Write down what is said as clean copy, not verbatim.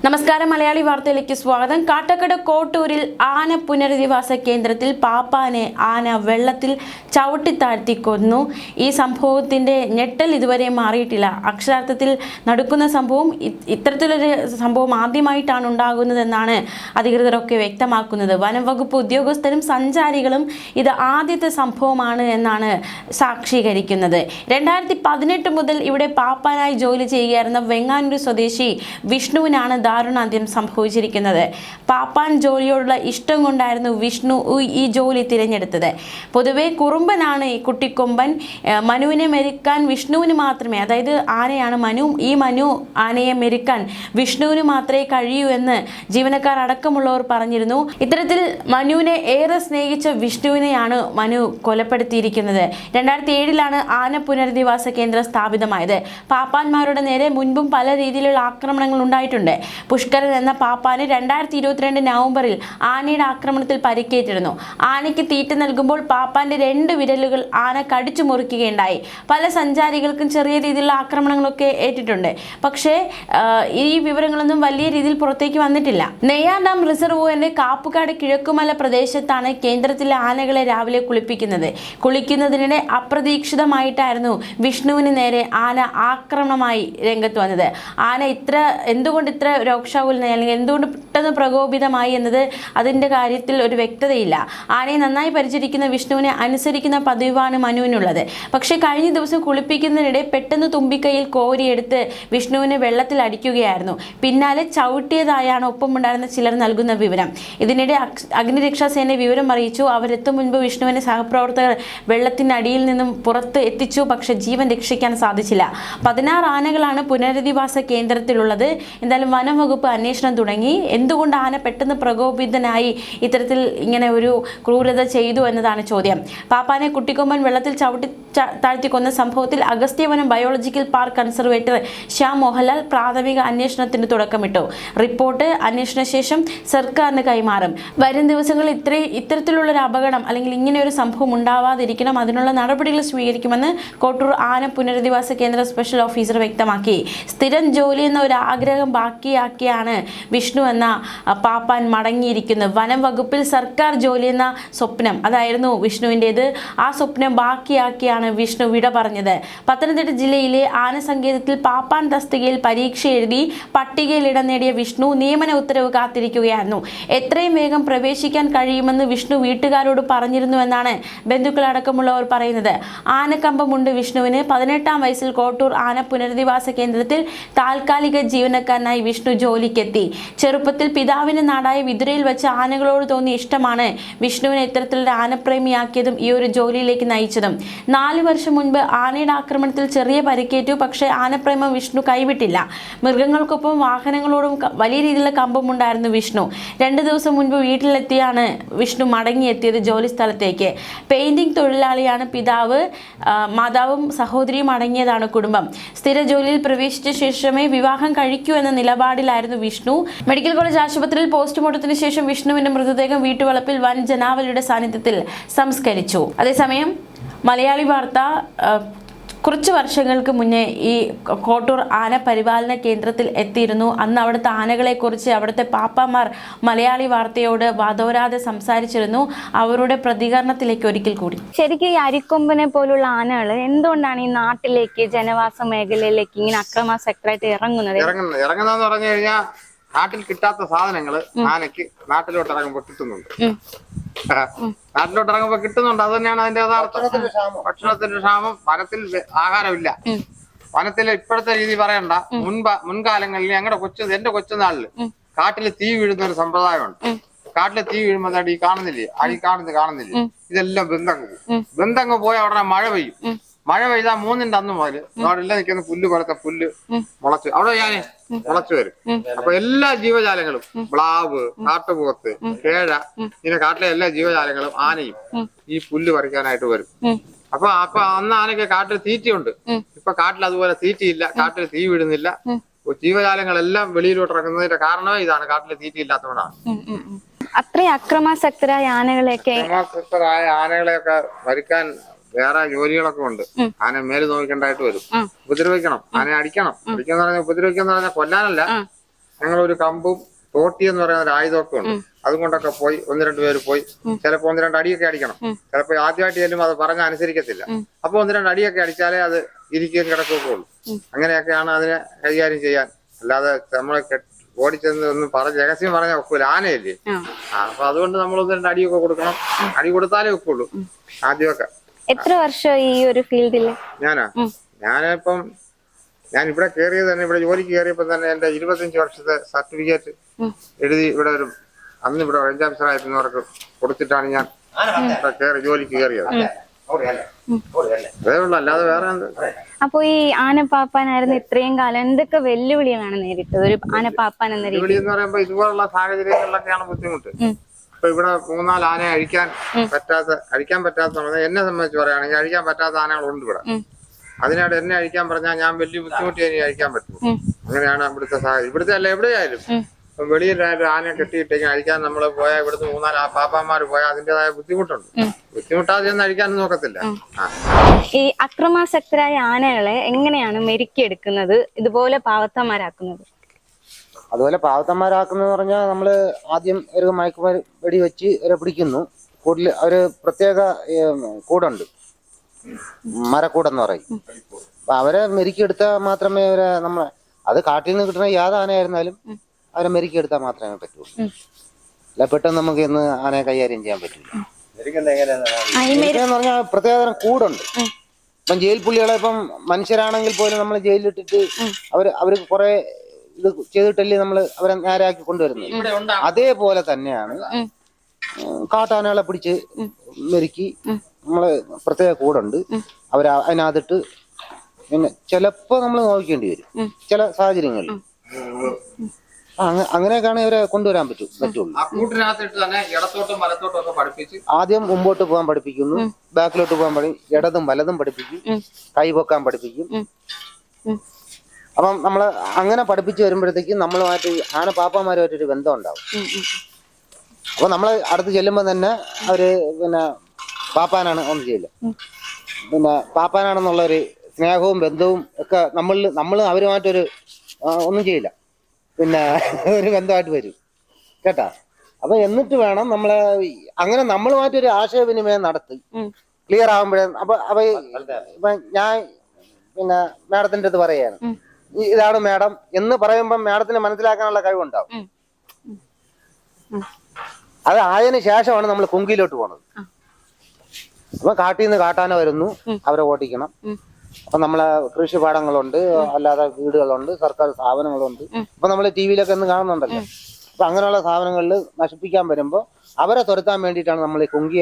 നമസ്കാരം മലയാളി വാർത്തയിലേക്ക് സ്വാഗതം. കാട്ടക്കട കോട്ടൂരിൽ ആന പുനരധിവാസ കേന്ദ്രത്തിൽ പാപ്പാനെ ആന വെള്ളത്തിൽ ചവിട്ടിത്താഴ്ത്തി കൊന്നു. ഈ സംഭവത്തിന്റെ ഞെട്ടൽ ഇതുവരെ മാറിയിട്ടില്ല. അക്ഷരാർത്ഥത്തിൽ നടക്കുന്ന സംഭവം ഇത്തരത്തിലൊരു സംഭവം ആദ്യമായിട്ടാണ് ഉണ്ടാകുന്നതെന്നാണ് അധികൃതരൊക്കെ വ്യക്തമാക്കുന്നത്. വനം വകുപ്പ് ഉദ്യോഗസ്ഥരും സഞ്ചാരികളും ഇത് ആദ്യത്തെ സംഭവമാണ് എന്നാണ് സാക്ഷീകരിക്കുന്നത്. 2018 മുതൽ ഇവിടെ പാപ്പാനായി ജോലി ചെയ്യുകയായിരുന്ന വെങ്ങാനൂർ സ്വദേശി വിഷ്ണുവിനാണ് ദാരുണാന്ത്യം സംഭവിച്ചിരിക്കുന്നത്. പാപ്പാൻ ജോലിയോടുള്ള ഇഷ്ടം കൊണ്ടായിരുന്നു വിഷ്ണു ഈ ജോലി തിരഞ്ഞെടുത്തത്. പൊതുവെ കുറുമ്പനാണ് ഈ കുട്ടിക്കൊമ്പൻ. മനുവിനെ മെരുക്കാൻ വിഷ്ണുവിന് മാത്രമേ, അതായത് ആനയാണ് മനു, ഈ മനു ആനയെ മെരുക്കാൻ വിഷ്ണുവിന് മാത്രമേ കഴിയൂ എന്ന് ജീവനക്കാർ അടക്കമുള്ളവർ പറഞ്ഞിരുന്നു. ഇത്തരത്തിൽ മനുവിനെ ഏറെ സ്നേഹിച്ച വിഷ്ണുവിനെയാണ് മനു കൊലപ്പെടുത്തിയിരിക്കുന്നത്. 2007 ആന പുനരധിവാസ കേന്ദ്രം സ്ഥാപിതമായത്. പാപ്പാന്മാരുടെ നേരെ മുൻപും പല രീതിയിലുള്ള ആക്രമണങ്ങൾ ഉണ്ടായിട്ടുണ്ട്. പുഷ്കരൻ എന്ന പാപ്പാന് 2022 നവംബറിൽ ആനയുടെ ആക്രമണത്തിൽ പരിക്കേറ്റിരുന്നു. ആനയ്ക്ക് തീറ്റ നൽകുമ്പോൾ പാപ്പാന്റെ 2 വിരലുകൾ ആന കടിച്ചു മുറിക്കുകയുണ്ടായി. പല സഞ്ചാരികൾക്കും ചെറിയ രീതിയിലുള്ള ആക്രമണങ്ങളൊക്കെ ഏറ്റിട്ടുണ്ട്. പക്ഷേ ഈ വിവരങ്ങളൊന്നും വലിയ രീതിയിൽ പുറത്തേക്ക് വന്നിട്ടില്ല. നെയ്യാർ ഡാം റിസർവോയറിന്റെ കാപ്പുകാട് കിഴക്കുമല പ്രദേശത്താണ് കേന്ദ്രത്തിലെ ആനകളെ രാവിലെ കുളിപ്പിക്കുന്നത്. കുളിക്കുന്നതിനിടെ അപ്രതീക്ഷിതമായിട്ടായിരുന്നു വിഷ്ണുവിന് നേരെ ആന ആക്രമണമായി രംഗത്ത് വന്നത്. ആന എന്തുകൊണ്ട് ഇത്ര രോക്ഷാകുലനായി അല്ലെങ്കിൽ എന്തുകൊണ്ട് പെട്ടെന്ന് പ്രകോപിതമായി എന്നത് അതിൻ്റെ കാര്യത്തിൽ ഒരു വ്യക്തതയില്ല. ആനയെ നന്നായി പരിചരിക്കുന്ന വിഷ്ണുവിനെ അനുസരിക്കുന്ന പതിവാണ് മനുവിനുള്ളത്. പക്ഷേ കഴിഞ്ഞ ദിവസം കുളിപ്പിക്കുന്നതിനിടെ പെട്ടെന്ന് തുമ്പിക്കൈയിൽ കോരിയെടുത്ത് വിഷ്ണുവിനെ വെള്ളത്തിൽ അടിക്കുകയായിരുന്നു. പിന്നാലെ ചവിട്ടിയതായാണ് ഒപ്പമുണ്ടായിരുന്ന ചിലർ നൽകുന്ന വിവരം. ഇതിനിടെ അഗ്നിരക്ഷാസേനയെ വിവരം അറിയിച്ചു. അവരെത്തും മുൻപ് വിഷ്ണുവിനെ സഹപ്രവർത്തകർ വെള്ളത്തിനടിയിൽ നിന്നും പുറത്ത് എത്തിച്ചു. പക്ഷേ ജീവൻ രക്ഷിക്കാൻ സാധിച്ചില്ല. 16 ആനകളാണ് പുനരധിവാസ കേന്ദ്രത്തിലുള്ളത്. എന്തായാലും വനം വകുപ്പ് അന്വേഷണം തുടങ്ങി. എന്തുകൊണ്ട് ആന പെട്ടെന്ന് പ്രകോപിതനായി ഇത്തരത്തിൽ ഇങ്ങനെ ഒരു ക്രൂരത ചെയ്തു എന്നതാണ് ചോദ്യം. പാപ്പാനെ കുട്ടിക്കൊമ്പൻ വെള്ളത്തിൽ ചവിട്ടി താഴ്ത്തി കൊന്ന സംഭവത്തിൽ Agasthyavanam biological park conservator Shyam Mohanlal പ്രാഥമിക അന്വേഷണത്തിന് തുടക്കമിട്ടു. റിപ്പോർട്ട് അന്വേഷണ ശേഷം സർക്കാരിന് കൈമാറും. വരും ദിവസങ്ങളിൽ ഇത്തരത്തിലുള്ളൊരു അപകടം അല്ലെങ്കിൽ ഇങ്ങനെ ഒരു സംഭവം ഉണ്ടാവാതിരിക്കണം, അതിനുള്ള നടപടികൾ സ്വീകരിക്കുമെന്ന് കോട്ടൂർ ആന പുനരധിവാസ കേന്ദ്ര സ്പെഷ്യൽ ഓഫീസർ വ്യക്തമാക്കി. സ്ഥിരം ജോലി എന്ന ഒരു ആഗ്രഹം ബാക്കിയാക്കിയാണ് വിഷ്ണു എന്ന പാപ്പാൻ മടങ്ങിയിരിക്കുന്നത്. വനം വകുപ്പിൽ സർക്കാർ ജോലി എന്ന സ്വപ്നം അതായിരുന്നു വിഷ്ണുവിൻ്റേത്. ആ സ്വപ്നം ബാക്കിയാക്കിയാണ് വിഷ്ണു വിട പറഞ്ഞത്. പത്തനംതിട്ട ജില്ലയിലെ ആനസങ്കേതത്തിൽ പാപ്പാൻ തസ്തികയിൽ പരീക്ഷ എഴുതി പട്ടികയിൽ ഇടം നേടിയ വിഷ്ണു നിയമന ഉത്തരവ് കാത്തിരിക്കുകയായിരുന്നു. എത്രയും വേഗം പ്രവേശിക്കാൻ കഴിയുമെന്ന് വിഷ്ണു വീട്ടുകാരോട് പറഞ്ഞിരുന്നുവെന്നാണ് ബന്ധുക്കളടക്കമുള്ളവർ പറയുന്നത്. ആനക്കമ്പമുണ്ട് വിഷ്ണുവിന്. 18-ാം വയസ്സിൽ കോട്ടൂർ ആന പുനരധിവാസ കേന്ദ്രത്തിൽ താൽക്കാലിക ജീവനക്കാരനായി വിഷ്ണു ജോലിക്കെത്തി. ചെറുപ്പത്തിൽ പിതാവിന്റെ നാടായ വിതുരയിൽ വെച്ച് ആനകളോട് തോന്നിയ ഇഷ്ടമാണ് വിഷ്ണുവിനെ ഇത്തരത്തിലുള്ള ആനപ്രേമിയാക്കിയതും ഈ ഒരു ജോലിയിലേക്ക് നയിച്ചതും. 4 വർഷം മുൻപ് ആനയുടെ ആക്രമണത്തിൽ ചെറിയ പരിക്കേറ്റു. പക്ഷേ ആനപ്രേമം വിഷ്ണു കൈവിട്ടില്ല. മൃഗങ്ങൾക്കൊപ്പം വാഹനങ്ങളോടും വലിയ രീതിയിലുള്ള കമ്പമുണ്ടായിരുന്നു വിഷ്ണു. 2 ദിവസം മുൻപ് വീട്ടിലെത്തിയാണ് വിഷ്ണു മടങ്ങിയെത്തിയത് ജോലി സ്ഥലത്തേക്ക്. പെയിന്റിംഗ് തൊഴിലാളിയാണ് പിതാവ്. മാതാവും സഹോദരിയും അടങ്ങിയതാണ് കുടുംബം. സ്ഥിര ജോലിയിൽ പ്രവേശിച്ച ശേഷമേ വിവാഹം കഴിക്കൂ എന്ന നിലപാടിലായിരുന്നു വിഷ്ണു. മെഡിക്കൽ കോളേജ് ആശുപത്രിയിൽ പോസ്റ്റ്മോർട്ടത്തിന് ശേഷം വിഷ്ണുവിന്റെ മൃതദേഹം വീട്ടുവളപ്പിൽ വൻ ജനാവലിയുടെ സാന്നിധ്യത്തിൽ സംസ്കരിച്ചു. അതേസമയം മലയാളി വാർത്ത കുറച്ച് വർഷങ്ങൾക്ക് മുന്നേ ഈ കോട്ടൂർ ആന പരിപാലന കേന്ദ്രത്തിൽ എത്തിയിരുന്നു. അന്ന് അവിടുത്തെ ആനകളെക്കുറിച്ച് അവിടുത്തെ പാപ്പാമാർ മലയാളി വാർത്തയോട് വാദോരാതെ സംസാരിച്ചിരുന്നു. അവരുടെ പ്രതികരണത്തിലേക്ക് ഒരിക്കൽ കൂടി. ശരിക്കും ഈ അരിക്കൊമ്പനെ പോലുള്ള ആനകൾ എന്തുകൊണ്ടാണ് ഈ നാട്ടിലേക്ക് ജനവാസ മേഖലയിലേക്ക് ഇങ്ങനെ അക്രമാസക്തരായിട്ട് ഇറങ്ങുന്നതെന്ന് പറഞ്ഞു കഴിഞ്ഞാൽ നാട്ടിൽ കിട്ടാത്ത സാധനങ്ങള് ആനയ്ക്ക് നാട്ടിലോട്ട് ഇറങ്ങുമ്പോ കിട്ടുന്നുണ്ട്. നാട്ടിലോട്ട് ഇറങ്ങുമ്പോ കിട്ടുന്നുണ്ട്. അത് തന്നെയാണ് അതിന്റെ യഥാർത്ഥ ഭക്ഷണത്തിന്റെ ക്ഷാമം. വനത്തിൽ ആഹാരമില്ല. വനത്തിലെ ഇപ്പോഴത്തെ രീതി പറയണ്ട. മുൻകാലങ്ങളിൽ എന്റെ കൊച്ചുനാളില് കാട്ടില് തീ വീഴുന്ന ഒരു സമ്പ്രദായമുണ്ട്. കാട്ടില് തീ വീഴുമ്പോ ഈ കാണുന്നില്ലേ, കാണുന്നില്ലേ, ഇതെല്ലാം ബന്ധങ്ങ് പോയ ഉടനെ മഴ പെയ്യും. മഴ പെയ്താൽ 3-ന്റെ അന്ന് മുതൽ അവിടെ എല്ലാം നിൽക്കുന്ന പുല്ല് പോലത്തെ പുല്ല് മുളച്ചു വരും. അപ്പൊ എല്ലാ ജീവജാലങ്ങളും, മ്ലാവ്, കാട്ടുപോത്ത്, കേഴ, ഇങ്ങനെ കാട്ടിലെ എല്ലാ ജീവജാലങ്ങളും ആനയും ഈ പുല്ല് പറിക്കാനായിട്ട് വരും. അപ്പൊ അന്ന് ആനയ്ക്ക് കാട്ടിൽ തീറ്റയുണ്ട്. ഇപ്പൊ കാട്ടിൽ അതുപോലെ തീറ്റയില്ല. കാട്ടിൽ തീ വിടുന്നില്ല. ജീവജാലങ്ങളെല്ലാം വെളിയിലോട്ട് ഇറങ്ങുന്നതിന്റെ കാരണമേ ഇതാണ്. കാട്ടിൽ തീറ്റയില്ലാത്തതുകൊണ്ടാണ്. അത്രയും അക്രമാസക്തരായ ആനകളെയൊക്കെ ഭരിക്കാൻ വേറെ ജോലികളൊക്കെ ഉണ്ട്. ആന മേല് നോക്കേണ്ടതായിട്ട് വരും. ഉപദ്രവിക്കണം, ആനയെ അടിക്കണം. അടിക്കാന്ന് പറഞ്ഞാൽ ഉപദ്രവിക്കാന്ന് പറഞ്ഞാൽ കൊല്ലാനല്ല, ഞങ്ങളൊരു കമ്പും തോട്ടി എന്ന് പറയുന്ന ഒരു ആയുധമൊക്കെ ഉണ്ട്. അതും കൊണ്ടൊക്കെ പോയി 1-2 പേര് പോയി ചിലപ്പോ 1-2 അടിയൊക്കെ അടിക്കണം. ചിലപ്പോ ആദ്യമായിട്ട് ചെല്ലുമ്പോൾ അത് പറഞ്ഞ അനുസരിക്കത്തില്ല. അപ്പൊ 1-2 അടിയൊക്കെ അടിച്ചാലേ അത് ഇരിക്കുകയും കിടക്കുകയൊക്കെ ഉള്ളൂ. അങ്ങനെയൊക്കെയാണ് അതിനെ കൈകാര്യം ചെയ്യാൻ. അല്ലാതെ നമ്മളെ ഓടിച്ചെന്ന് ഒന്നും രഹസ്യം പറഞ്ഞാൽ ഒക്കൂല, ആനയല്ലേ. അപ്പൊ അതുകൊണ്ട് നമ്മൾ 1-2 അടിയൊക്കെ കൊടുക്കണം. അടി കൊടുത്താലേ ഒക്കുള്ളൂ ആദ്യമൊക്കെ. എത്ര വർഷം ഈ ഒരു ഫീൽഡില്? ഞാനിപ്പം ഞാൻ ഇവിടെ കയറിയത് തന്നെ, ഇവിടെ ജോലിക്ക് കയറിയപ്പോ തന്നെ എന്റെ 25 വർഷത്തെ സർട്ടിഫിക്കറ്റ് എഴുതി ഇവിടെ അന്ന് ഇവിടെ റേഞ്ച് ഓഫീസറായിരുന്നവർക്ക് കൊടുത്തിട്ടാണ് ഞാൻ ജോലിക്ക് കയറിയത്. അതേ ഉള്ളു, അല്ലാതെ വേറെ എന്ത്. അപ്പൊ ഈ ആനപ്പാപ്പാനായിരുന്നു ഇത്രയും കാലം എന്തൊക്കെ വെല്ലുവിളികളാണ് നേരിട്ടത് ഒരു ആനപ്പാപ്പാൻ എന്ന രീതി? വെല്ലുവിളി എന്ന് പറയുമ്പോ ഇതുപോലുള്ള സാഹചര്യങ്ങളിലൊക്കെയാണ് ബുദ്ധിമുട്ട്. ഇപ്പൊ ഇവിടെ 3-4 ആനയെ അഴിക്കാൻ പറ്റാത്ത എന്നെ സംബന്ധിച്ച് പറയുകയാണെങ്കിൽ അഴിക്കാൻ പറ്റാത്ത ആനകളുണ്ട് ഇവിടെ. അതിനായിട്ട് എന്നെ അഴിക്കാൻ പറഞ്ഞാൽ ഞാൻ വലിയ ബുദ്ധിമുട്ടി എനിക്ക് അഴിക്കാൻ പറ്റും. അങ്ങനെയാണ് ഇവിടുത്തെ സാഹചര്യം. ഇവിടുത്തെ അല്ല എവിടെയായാലും വെളിയിലായാലും ആനയെ കെട്ടിയിട്ടേക്ക് അഴിക്കാൻ നമ്മൾ പോയാൽ ഇവിടുന്ന് 3-4 പാപ്പാന്മാർ പോയാൽ അതിൻ്റെതായ ബുദ്ധിമുട്ടുണ്ട്. ബുദ്ധിമുട്ടാതെ ഒന്നും അഴിക്കാനും നോക്കത്തില്ല. ഈ അക്രമാസക്തരായ ആനകളെ എങ്ങനെയാണ് മെരുക്കിയെടുക്കുന്നത്, ഇതുപോലെ പാവത്തന്മാരാക്കുന്നത്? അതുപോലെ പാവത്തന്മാരാക്കുന്നത് പറഞ്ഞാൽ നമ്മള് ആദ്യം ഒരു മയക്കുമരുന്ന് വെടി വെച്ച് അവരെ പിടിക്കുന്നു. കൂട്ടിൽ ഒരു പ്രത്യേക കൂടുണ്ട്, മരക്കൂടെന്ന് പറയും. അപ്പൊ അവരെ മെരുക്കിയെടുത്താൽ മാത്രമേ നമ്മളെ അത് കാട്ടിൽ നിന്ന് കിട്ടുന്ന യാതൊരു ആനയായിരുന്നാലും അവരെ മെരുക്കിയെടുത്താൽ മാത്രമേ പറ്റുള്ളൂ. അല്ല പെട്ടെന്ന് നമുക്ക് ഇന്ന് ആനയെ കൈകാര്യം ചെയ്യാൻ പറ്റില്ല. മെരുക്കെന്ന് പറഞ്ഞാൽ പ്രത്യേകതരം കൂടുണ്ട്. ഇപ്പം ജയിൽ പുള്ളികളെ ഇപ്പം മനുഷ്യരാണെങ്കിൽ പോലും നമ്മൾ ജയിലിലിട്ടിട്ട് അവർക്ക് കുറെ ഇത് ചെയ്തിട്ടല്ലേ നമ്മൾ അവരെ നേരാക്കി കൊണ്ടുവരുന്നത്. അതേപോലെ തന്നെയാണ് കാട്ടാനകളെ പിടിച്ച് മെരുക്കി നമ്മള് പ്രത്യേക കൂടുണ്ട്. അതിനകത്തിട്ട് പിന്നെ ചിലപ്പോ നമ്മൾ നോക്കേണ്ടി വരും ചില സാഹചര്യങ്ങളിൽ. അങ്ങനെയൊക്കെയാണ് ഇവരെ കൊണ്ടുവരാൻ പറ്റുള്ളൂ. ആദ്യം മുമ്പോട്ട് പോകാൻ പഠിപ്പിക്കുന്നു, ബാക്കിലോട്ട് പോകാൻ ഇടതും വലതും പഠിപ്പിക്കും, കൈ പൊക്കാൻ പഠിപ്പിക്കും. അപ്പം നമ്മള് അങ്ങനെ പഠിപ്പിച്ചു വരുമ്പോഴത്തേക്കും നമ്മളുമായിട്ട് പാപ്പാമാരുമായിട്ടൊരു ബന്ധം ഉണ്ടാവും. അപ്പൊ നമ്മള് അടുത്ത് ചെല്ലുമ്പോ തന്നെ അവര് പിന്നെ പാപ്പാനാണ് ഒന്നും ചെയ്യില്ല, പിന്നെ പാപ്പാനാണെന്നുള്ളൊരു സ്നേഹവും ബന്ധവും ഒക്കെ നമ്മൾ അവരുമായിട്ടൊരു ഒന്നും ചെയ്യില്ല, പിന്നെ ഒരു ബന്ധമായിട്ട് വരും കേട്ടാ. അപ്പൊ എന്നിട്ട് വേണം നമ്മളെ അങ്ങനെ നമ്മളുമായിട്ടൊരു ആശയവിനിമയം നടത്തി ക്ലിയർ ആകുമ്പോഴേ അപ്പൊ ഞാൻ പിന്നെ മാഡത്തിന്റെ അടുത്ത് പറയാണ് ഇതാണ് മാഡം എന്ന് പറയുമ്പോ മാഡത്തിന് മനസ്സിലാക്കാനുള്ള കഴിവുണ്ടാവും. അത് ആയതിനു ശേഷമാണ് നമ്മൾ കുങ്കിയിലോട്ട് പോണത്. അപ്പൊ കാട്ടിൽ നിന്ന് കാട്ടാന വരുന്നു, അവരെ ഓടിക്കണം. അപ്പൊ നമ്മളെ കൃഷിപാടങ്ങളുണ്ട്, അല്ലാതെ വീടുകളുണ്ട്, സർക്കാർ സ്ഥാപനങ്ങളുണ്ട്. അപ്പൊ നമ്മൾ ടിവിയിലൊക്കെ ഒന്ന് കാണുന്നുണ്ടല്ലോ. അപ്പൊ അങ്ങനെയുള്ള സ്ഥാപനങ്ങളിൽ നശിപ്പിക്കാൻ വരുമ്പോ അവരെ തുരത്താൻ വേണ്ടിയിട്ടാണ് നമ്മൾ ഈ കുങ്കി